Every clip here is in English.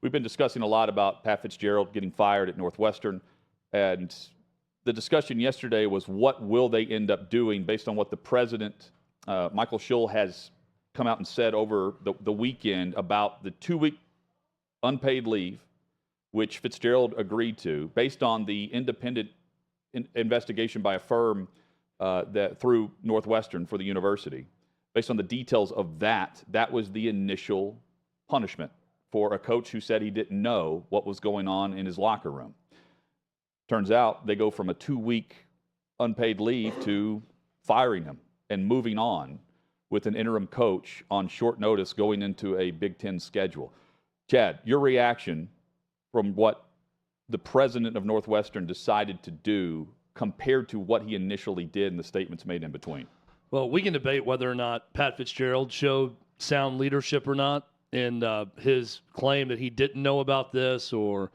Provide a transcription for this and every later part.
we've been discussing a lot about Pat Fitzgerald getting fired at Northwestern, and the discussion yesterday was what will they end up doing based on what the president, Michael Schill, has come out and said over the weekend about the 2-week unpaid leave, which Fitzgerald agreed to, based on the independent investigation by a firm that through Northwestern for the university. Based on the details of that was the initial punishment for a coach who said he didn't know what was going on in his locker room. Turns out they go from a 2-week unpaid leave to firing him and moving on with an interim coach on short notice going into a Big Ten schedule. Chad, your reaction from what the president of Northwestern decided to do compared to what he initially did and the statements made in between? Well, we can debate whether or not Pat Fitzgerald showed sound leadership or not in his claim that he didn't know about this, or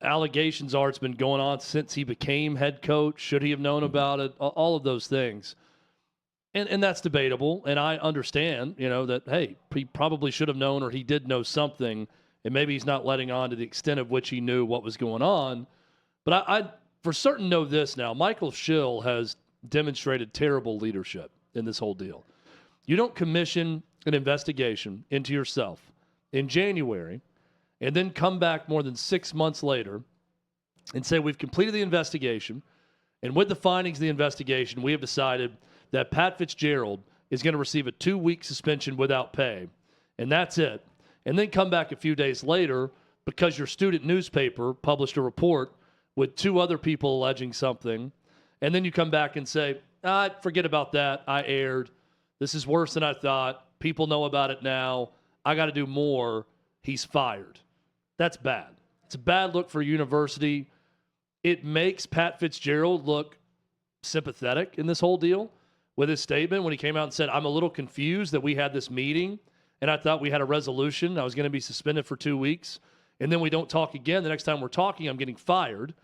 allegations are it's been going on since he became head coach. Should he have known about it? All of those things. And that's debatable, and I understand, that, hey, he probably should have known, or he did know something, and maybe he's not letting on to the extent of which he knew what was going on. But I for certain know this now. Michael Schill has demonstrated terrible leadership in this whole deal. You don't commission an investigation into yourself in January and then come back more than 6 months later and say, we've completed the investigation, and with the findings of the investigation, we have decided that Pat Fitzgerald is going to receive a 2-week suspension without pay, and that's it. And then come back a few days later because your student newspaper published a report with 2 other people alleging something, and then you come back and say, forget about that. I erred. This is worse than I thought. People know about it now. I got to do more. He's fired. That's bad. It's a bad look for a university. It makes Pat Fitzgerald look sympathetic in this whole deal with his statement when he came out and said, I'm a little confused that we had this meeting and I thought we had a resolution. I was going to be suspended for 2 weeks, and then we don't talk again. The next time we're talking, I'm getting fired.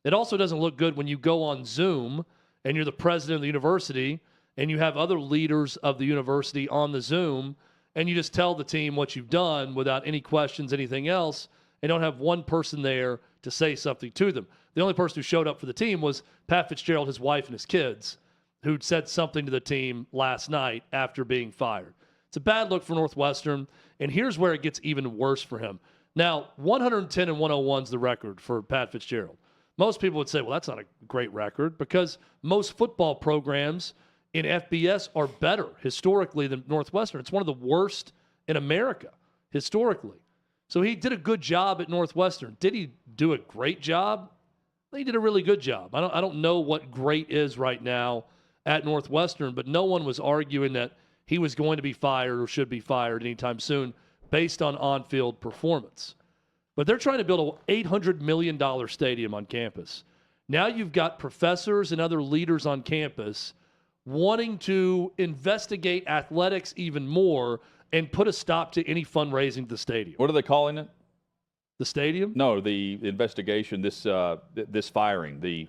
It also doesn't look good when you go on Zoom and you're the president of the university and you have other leaders of the university on the Zoom and you just tell the team what you've done without any questions, anything else, and don't have one person there to say something to them. The only person who showed up for the team was Pat Fitzgerald, his wife, and his kids, who'd said something to the team last night after being fired. It's a bad look for Northwestern, and here's where it gets even worse for him. Now, 110 and 101 is the record for Pat Fitzgerald. Most people would say, well, that's not a great record, because most football programs in FBS are better historically than Northwestern. It's one of the worst in America historically. So he did a good job at Northwestern. Did he do a great job? He did a really good job. I don't know what great is right now at Northwestern, but no one was arguing that he was going to be fired or should be fired anytime soon based on on-field performance. But they're trying to build an $800 million stadium on campus. Now you've got professors and other leaders on campus wanting to investigate athletics even more and put a stop to any fundraising to the stadium. What are they calling it? The stadium? No, the investigation, this firing, the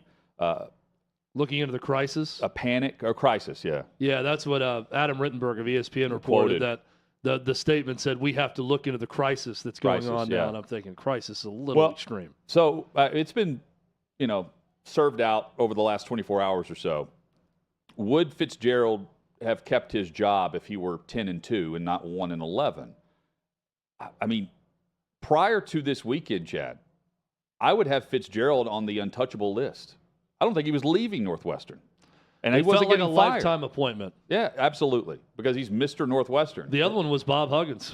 looking into the crisis? A panic or crisis, yeah. Yeah, that's what Adam Rittenberg of ESPN reported, that the statement said, we have to look into the crisis that's going on now. And I'm thinking, crisis is a little extreme. So it's been, served out over the last 24 hours or so. Would Fitzgerald have kept his job if he were 10-2 and not 1-11? I mean, prior to this weekend, Chad, I would have Fitzgerald on the untouchable list. I don't think he was leaving Northwestern. And he wasn't getting like a fired. Lifetime appointment. Yeah, absolutely, because he's Mr. Northwestern. The other one was Bob Huggins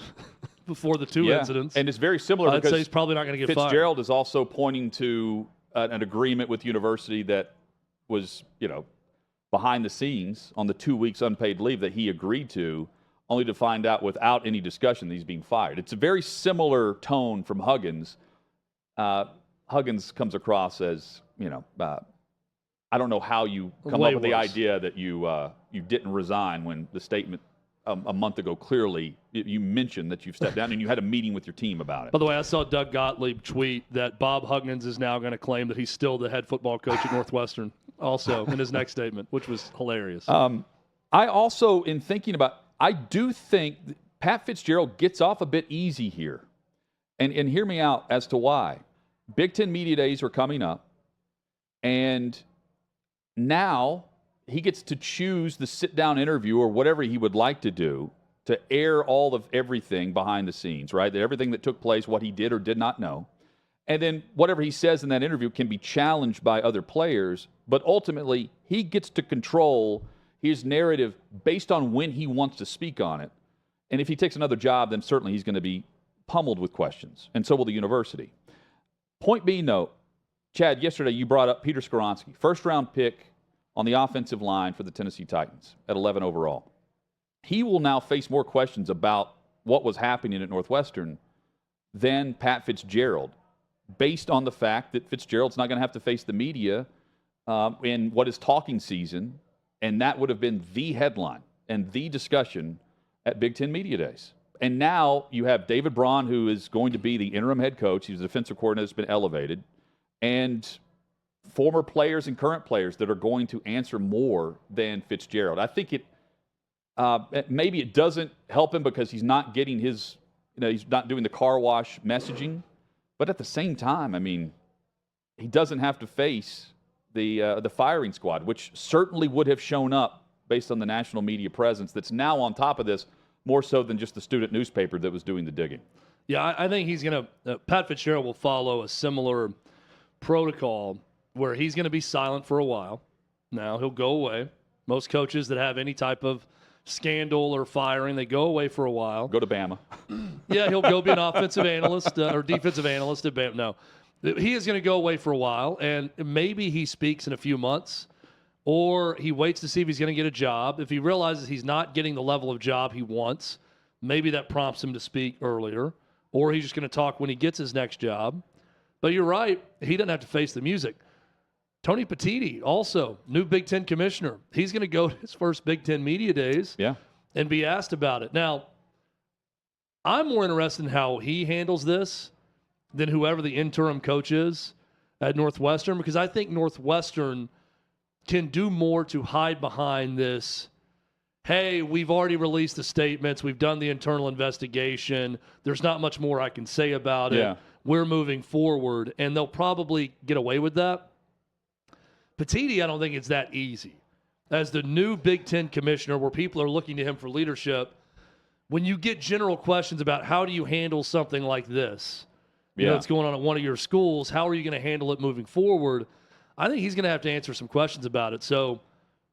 before the 2 incidents. And it's very similar I'd because say he's probably not going to get fired. Fitzgerald is also pointing to an agreement with university that was, behind the scenes on the 2 weeks unpaid leave that he agreed to, only to find out without any discussion that he's being fired. It's a very similar tone from Huggins. Huggins comes across as, I don't know how you come up with the idea that you didn't resign when the statement a month ago clearly you mentioned that you've stepped down and you had a meeting with your team about it. By the way, I saw Doug Gottlieb tweet that Bob Huggins is now going to claim that he's still the head football coach at Northwestern also in his next statement, which was hilarious. I also, in thinking about, I do think Pat Fitzgerald gets off a bit easy here. And hear me out as to why. Big Ten Media Days are coming up, and now he gets to choose the sit-down interview or whatever he would like to do to air all of everything behind the scenes, right? Everything that took place, what he did or did not know. And then whatever he says in that interview can be challenged by other players, but ultimately he gets to control his narrative based on when he wants to speak on it. And if he takes another job, then certainly he's going to be pummeled with questions, and so will the university. Point being, though, Chad, yesterday you brought up Peter Skoronski, first-round pick on the offensive line for the Tennessee Titans at 11 overall. He will now face more questions about what was happening at Northwestern than Pat Fitzgerald, based on the fact that Fitzgerald's not going to have to face the media in what is talking season, and that would have been the headline and the discussion at Big Ten Media Days. And now you have David Braun, who is going to be the interim head coach. He's a defensive coordinator that's been elevated. And former players and current players that are going to answer more than Fitzgerald. I think maybe it doesn't help him because he's not getting his, he's not doing the car wash messaging. But at the same time, I mean, he doesn't have to face the firing squad, which certainly would have shown up based on the national media presence that's now on top of this, more so than just the student newspaper that was doing the digging. Yeah, I think he's going to Pat Fitzgerald will follow a similar protocol where he's going to be silent for a while. Now he'll go away. Most coaches that have any type of scandal or firing, they go away for a while. Go to Bama. Yeah, he'll go be an offensive analyst or defensive analyst at Bama. No, he is going to go away for a while, and maybe he speaks in a few months, or he waits to see if he's going to get a job. If he realizes he's not getting the level of job he wants, maybe that prompts him to speak earlier, or he's just going to talk when he gets his next job. But you're right, he doesn't have to face the music. Tony Petitti, also new Big Ten commissioner. He's going to go to his first Big Ten Media Days and be asked about it. Now, I'm more interested in how he handles this than whoever the interim coach is at Northwestern, because I think Northwestern can do more to hide behind this, hey, we've already released the statements, we've done the internal investigation, there's not much more I can say about it, we're moving forward, and they'll probably get away with that. Petitti, I don't think it's that easy. As the new Big Ten commissioner, where people are looking to him for leadership, when you get general questions about how do you handle something like this, you know, what's going on at one of your schools, how are you going to handle it moving forward, I think he's going to have to answer some questions about it. So,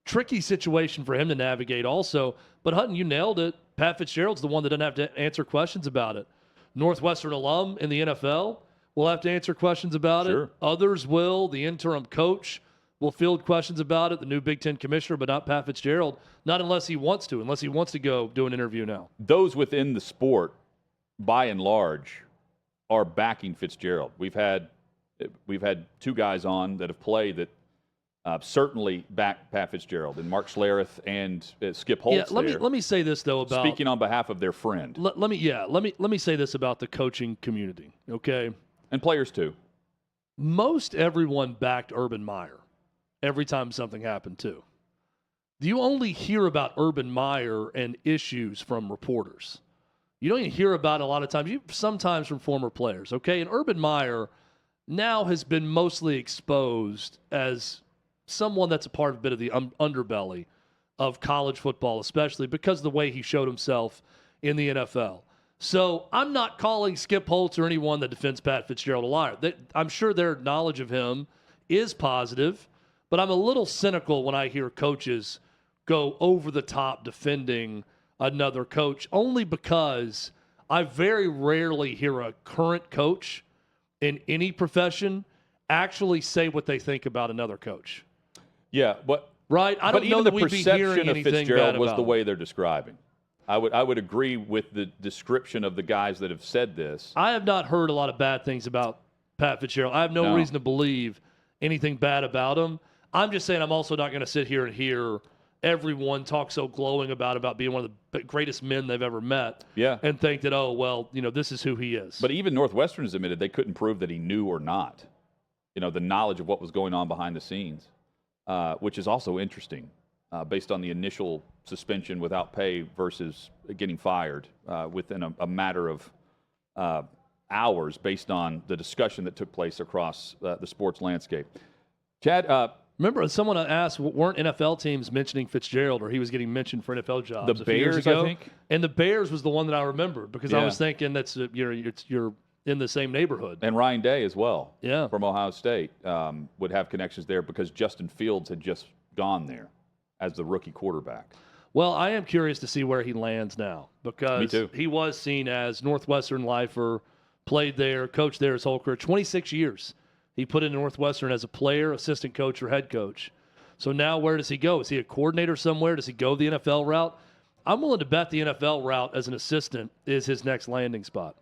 tricky situation for him to navigate also. But Hutton, you nailed it. Pat Fitzgerald's the one that doesn't have to answer questions about it. Northwestern alum in the NFL will have to answer questions about it. Others will. The interim coach will field questions about it, the new Big Ten commissioner, but not Pat Fitzgerald, not unless he wants to go do an interview now. Those within the sport, by and large, are backing Fitzgerald. We've had two guys on that have played that certainly back Pat Fitzgerald, and Mark Schlereth and Skip Holtz. Yeah, let me say this though about speaking on behalf of their friend. Let me say this about the coaching community, okay? And players too. Most everyone backed Urban Meyer every time something happened too. You only hear about Urban Meyer and issues from reporters. You don't even hear about it a lot of times. Sometimes from former players, okay? And Urban Meyer now has been mostly exposed as someone that's a part of a bit of the underbelly of college football, especially because of the way he showed himself in the NFL. So I'm not calling Skip Holtz or anyone that defends Pat Fitzgerald a liar. I'm sure their knowledge of him is positive, but I'm a little cynical when I hear coaches go over the top defending another coach, only because I very rarely hear a current coach in any profession actually say what they think about another coach. Yeah, but right, I don't know that we'd be hearing anything bad about him. The perception of Fitzgerald was the way they're describing. I would agree with the description of the guys that have said this. I have not heard a lot of bad things about Pat Fitzgerald. I have no reason to believe anything bad about him. I'm just saying I'm also not going to sit here and hear everyone talk so glowing about being one of the greatest men they've ever met. Yeah. And think that, oh, well, this is who he is. But even Northwestern has admitted they couldn't prove that he knew or not, the knowledge of what was going on behind the scenes, which is also interesting based on the initial suspension without pay versus getting fired within a matter of hours based on the discussion that took place across the sports landscape. Chad, remember someone asked, weren't NFL teams mentioning Fitzgerald, or he was getting mentioned for NFL jobs? the a few years Bears, ago? I think. And the Bears was the one that I remembered because I Yeah. was thinking that's you're in the same neighborhood. And Ryan Day as well, Yeah. from Ohio State, would have connections there because Justin Fields had just gone there as the rookie quarterback. Well, I am curious to see where he lands now because Me too. he was seen as Northwestern lifer, played there, coached there his whole career, 26 years. He put in Northwestern as a player, assistant coach, or head coach. So now where does he go? Is he a coordinator somewhere? Does he go the NFL route? I'm willing to bet the NFL route as an assistant is his next landing spot.